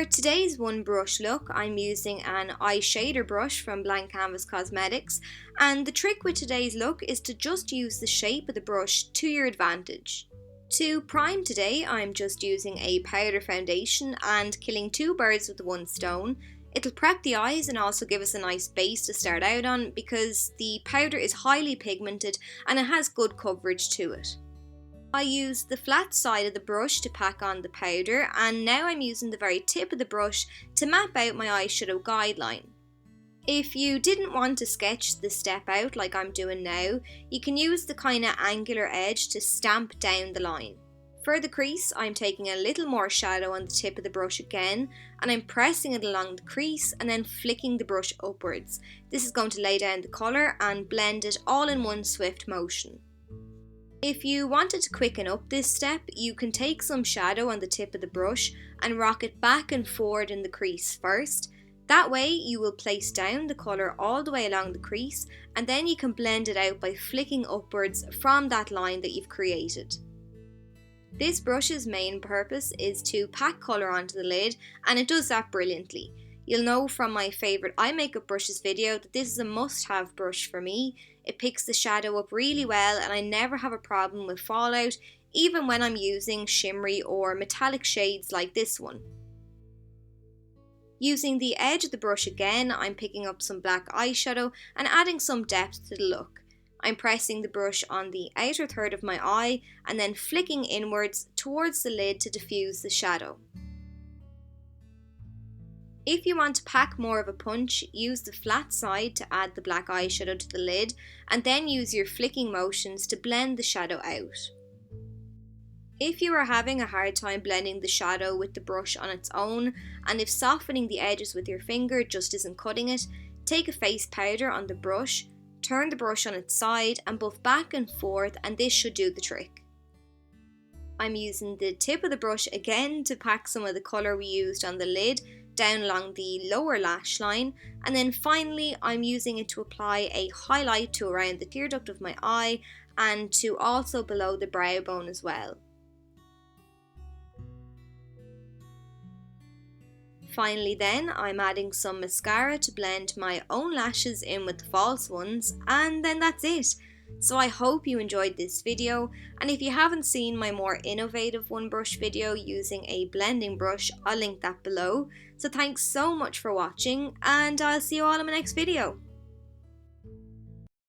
For today's one brush look, I'm using an eyeshadow brush from Blank Canvas Cosmetics, and the trick with today's look is to just use the shape of the brush to your advantage. To prime today, I'm just using a powder foundation and killing two birds with one stone. It'll prep the eyes and also give us a nice base to start out on because the powder is highly pigmented and it has good coverage to it. I used the flat side of the brush to pack on the powder, and now I'm using the very tip of the brush to map out my eyeshadow guideline. If you didn't want to sketch the step out like I'm doing now, you can use the kind of angular edge to stamp down the line. For the crease, I'm taking a little more shadow on the tip of the brush again, and I'm pressing it along the crease and then flicking the brush upwards. This is going to lay down the colour and blend it all in one swift motion. If you wanted to quicken up this step, you can take some shadow on the tip of the brush and rock it back and forward in the crease first. That way you will place down the colour all the way along the crease, and then you can blend it out by flicking upwards from that line that you've created. This brush's main purpose is to pack colour onto the lid, and it does that brilliantly. You'll know from my favourite eye makeup brushes video that this is a must-have brush for me. It picks the shadow up really well and I never have a problem with fallout, even when I'm using shimmery or metallic shades like this one. Using the edge of the brush again, I'm picking up some black eyeshadow and adding some depth to the look. I'm pressing the brush on the outer third of my eye and then flicking inwards towards the lid to diffuse the shadow. If you want to pack more of a punch, use the flat side to add the black eyeshadow to the lid, and then use your flicking motions to blend the shadow out. If you are having a hard time blending the shadow with the brush on its own, and if softening the edges with your finger just isn't cutting it, take a face powder on the brush, turn the brush on its side and buff back and forth, and this should do the trick. I'm using the tip of the brush again to pack some of the colour we used on the lid down along the lower lash line, and then finally I'm using it to apply a highlight to around the tear duct of my eye and to also below the brow bone as well. Finally then, I'm adding some mascara to blend my own lashes in with the false ones, and then that's it. So I hope you enjoyed this video, and if you haven't seen my more innovative one brush video using a blending brush, I'll link that below. So thanks so much for watching, and I'll see you all in my next video.